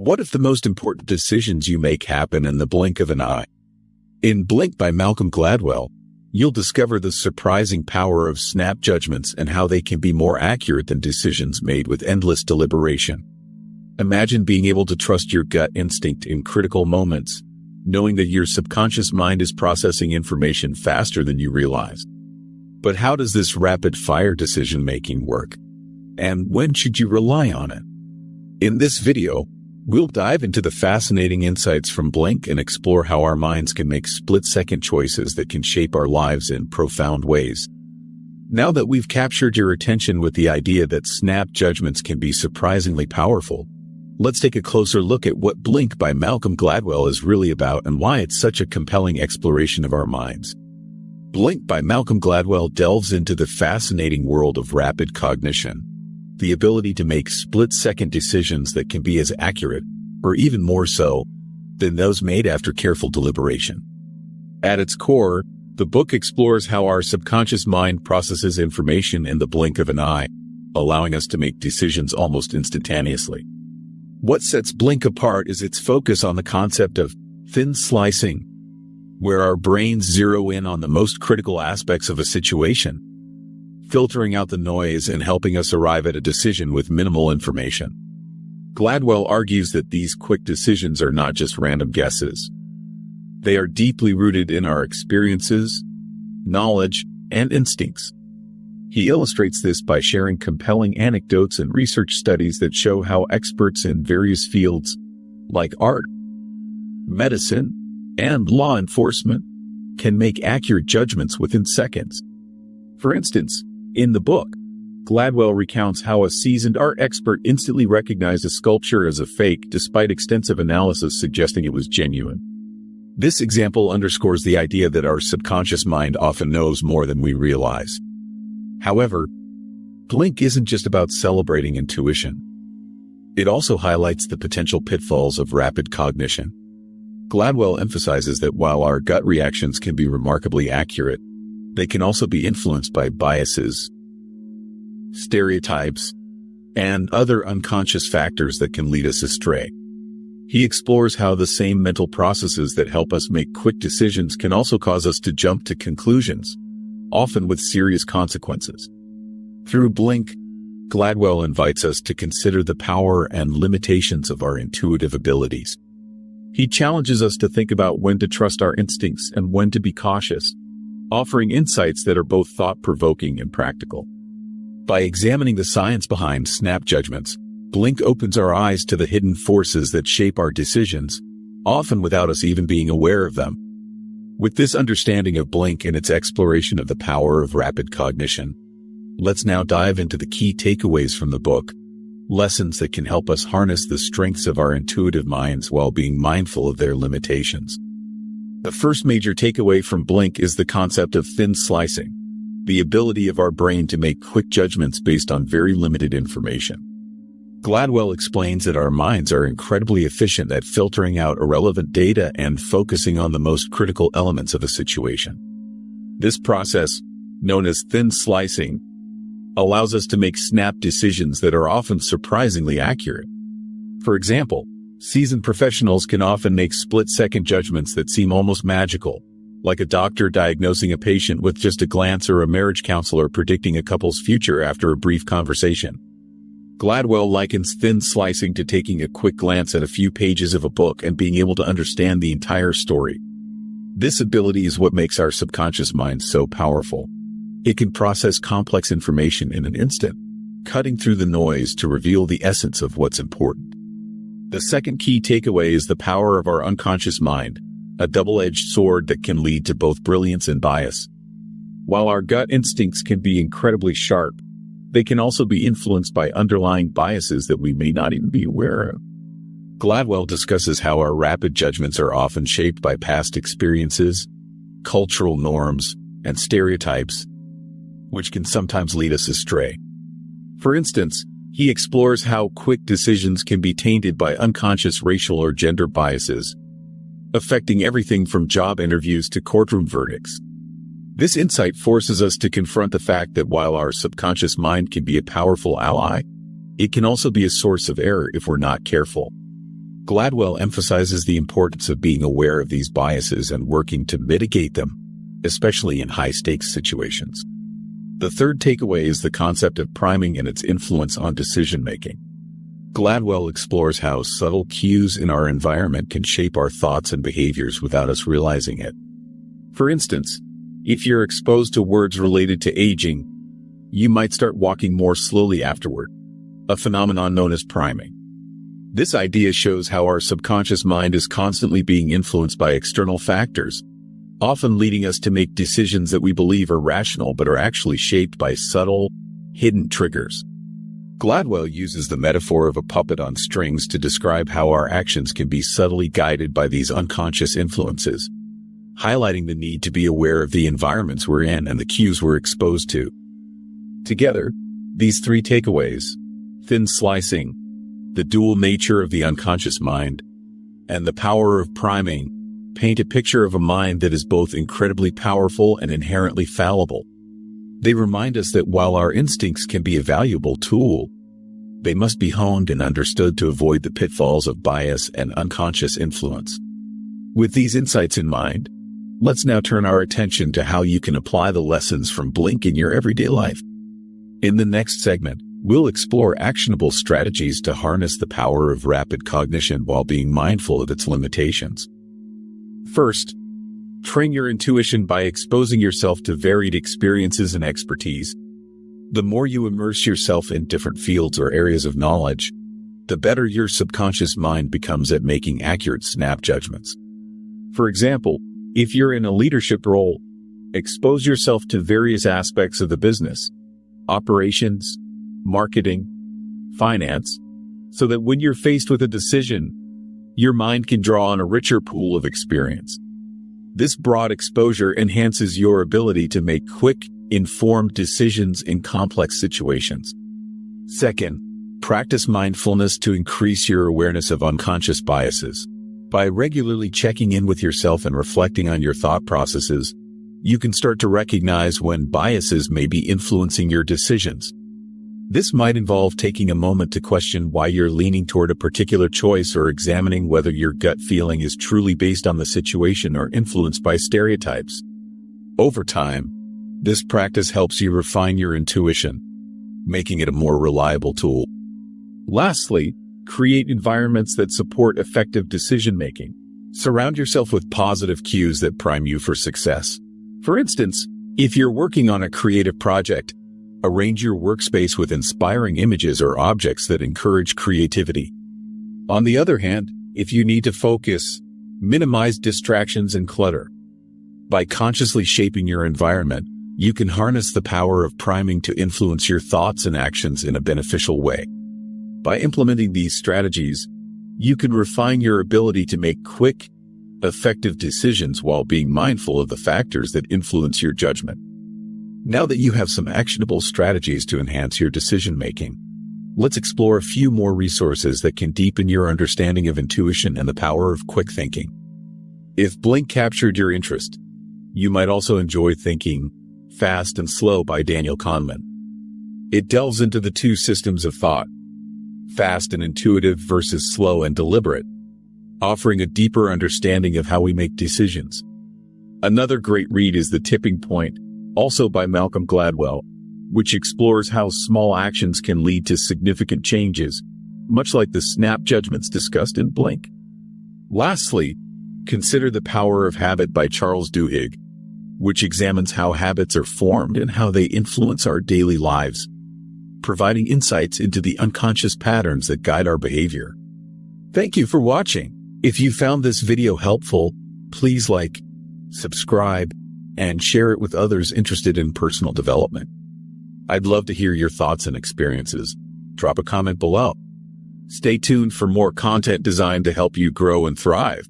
What if the most important decisions you make happen in the blink of an eye? In Blink by Malcolm Gladwell, you'll discover the surprising power of snap judgments and how they can be more accurate than decisions made with endless deliberation. Imagine being able to trust your gut instinct in critical moments, knowing that your subconscious mind is processing information faster than you realize. But how does this rapid-fire decision-making work? And when should you rely on it? In this video, we'll dive into the fascinating insights from Blink and explore how our minds can make split-second choices that can shape our lives in profound ways. Now that we've captured your attention with the idea that snap judgments can be surprisingly powerful, let's take a closer look at what Blink by Malcolm Gladwell is really about and why it's such a compelling exploration of our minds. Blink by Malcolm Gladwell delves into the fascinating world of rapid cognition, the ability to make split-second decisions that can be as accurate, or even more so, than those made after careful deliberation. At its core, the book explores how our subconscious mind processes information in the blink of an eye, allowing us to make decisions almost instantaneously. What sets Blink apart is its focus on the concept of thin slicing, where our brains zero in on the most critical aspects of a situation, filtering out the noise and helping us arrive at a decision with minimal information. Gladwell argues that these quick decisions are not just random guesses. They are deeply rooted in our experiences, knowledge, and instincts. He illustrates this by sharing compelling anecdotes and research studies that show how experts in various fields, like art, medicine, and law enforcement, can make accurate judgments within seconds. For instance, in the book, Gladwell recounts how a seasoned art expert instantly recognized a sculpture as a fake despite extensive analysis suggesting it was genuine. This example underscores the idea that our subconscious mind often knows more than we realize. However, Blink isn't just about celebrating intuition. It also highlights the potential pitfalls of rapid cognition. Gladwell emphasizes that while our gut reactions can be remarkably accurate, they can also be influenced by biases, stereotypes, and other unconscious factors that can lead us astray. He explores how the same mental processes that help us make quick decisions can also cause us to jump to conclusions, often with serious consequences. Through Blink, Gladwell invites us to consider the power and limitations of our intuitive abilities. He challenges us to think about when to trust our instincts and when to be cautious, offering insights that are both thought-provoking and practical. By examining the science behind snap judgments, Blink opens our eyes to the hidden forces that shape our decisions, often without us even being aware of them. With this understanding of Blink and its exploration of the power of rapid cognition, let's now dive into the key takeaways from the book, lessons that can help us harness the strengths of our intuitive minds while being mindful of their limitations. The first major takeaway from Blink is the concept of thin slicing, the ability of our brain to make quick judgments based on very limited information. Gladwell explains that our minds are incredibly efficient at filtering out irrelevant data and focusing on the most critical elements of a situation. This process, known as thin slicing, allows us to make snap decisions that are often surprisingly accurate. For example, seasoned professionals can often make split-second judgments that seem almost magical, like a doctor diagnosing a patient with just a glance or a marriage counselor predicting a couple's future after a brief conversation. Gladwell likens thin slicing to taking a quick glance at a few pages of a book and being able to understand the entire story. This ability is what makes our subconscious mind so powerful. It can process complex information in an instant, cutting through the noise to reveal the essence of what's important. The second key takeaway is the power of our unconscious mind, a double-edged sword that can lead to both brilliance and bias. While our gut instincts can be incredibly sharp, they can also be influenced by underlying biases that we may not even be aware of. Gladwell discusses how our rapid judgments are often shaped by past experiences, cultural norms, and stereotypes, which can sometimes lead us astray. For instance, he explores how quick decisions can be tainted by unconscious racial or gender biases, affecting everything from job interviews to courtroom verdicts. This insight forces us to confront the fact that while our subconscious mind can be a powerful ally, it can also be a source of error if we're not careful. Gladwell emphasizes the importance of being aware of these biases and working to mitigate them, especially in high-stakes situations. The third takeaway is the concept of priming and its influence on decision-making. Gladwell explores how subtle cues in our environment can shape our thoughts and behaviors without us realizing it. For instance, if you're exposed to words related to aging, you might start walking more slowly afterward, a phenomenon known as priming. This idea shows how our subconscious mind is constantly being influenced by external factors, often leading us to make decisions that we believe are rational but are actually shaped by subtle, hidden triggers. Gladwell uses the metaphor of a puppet on strings to describe how our actions can be subtly guided by these unconscious influences, highlighting the need to be aware of the environments we're in and the cues we're exposed to. Together, these three takeaways, thin slicing, the dual nature of the unconscious mind, and the power of priming, paint a picture of a mind that is both incredibly powerful and inherently fallible. They remind us that while our instincts can be a valuable tool, they must be honed and understood to avoid the pitfalls of bias and unconscious influence. With these insights in mind, let's now turn our attention to how you can apply the lessons from Blink in your everyday life. In the next segment, we'll explore actionable strategies to harness the power of rapid cognition while being mindful of its limitations. First, train your intuition by exposing yourself to varied experiences and expertise. The more you immerse yourself in different fields or areas of knowledge, the better your subconscious mind becomes at making accurate snap judgments. For example, if you're in a leadership role, expose yourself to various aspects of the business, operations, marketing, finance, so that when you're faced with a decision, your mind can draw on a richer pool of experience. This broad exposure enhances your ability to make quick, informed decisions in complex situations. Second, practice mindfulness to increase your awareness of unconscious biases. By regularly checking in with yourself and reflecting on your thought processes, you can start to recognize when biases may be influencing your decisions. This might involve taking a moment to question why you're leaning toward a particular choice or examining whether your gut feeling is truly based on the situation or influenced by stereotypes. Over time, this practice helps you refine your intuition, making it a more reliable tool. Lastly, create environments that support effective decision-making. Surround yourself with positive cues that prime you for success. For instance, if you're working on a creative project, arrange your workspace with inspiring images or objects that encourage creativity. On the other hand, if you need to focus, minimize distractions and clutter. By consciously shaping your environment, you can harness the power of priming to influence your thoughts and actions in a beneficial way. By implementing these strategies, you can refine your ability to make quick, effective decisions while being mindful of the factors that influence your judgment. Now that you have some actionable strategies to enhance your decision-making, let's explore a few more resources that can deepen your understanding of intuition and the power of quick thinking. If Blink captured your interest, you might also enjoy Thinking Fast and Slow by Daniel Kahneman. It delves into the two systems of thought, fast and intuitive versus slow and deliberate, offering a deeper understanding of how we make decisions. Another great read is The Tipping Point, also by Malcolm Gladwell, which explores how small actions can lead to significant changes, much like the snap judgments discussed in Blink. Lastly, consider The Power of Habit by Charles Duhigg, which examines how habits are formed and how they influence our daily lives, providing insights into the unconscious patterns that guide our behavior. Thank you for watching. If you found this video helpful, please like, subscribe, and share it with others interested in personal development. I'd love to hear your thoughts and experiences. Drop a comment below. Stay tuned for more content designed to help you grow and thrive.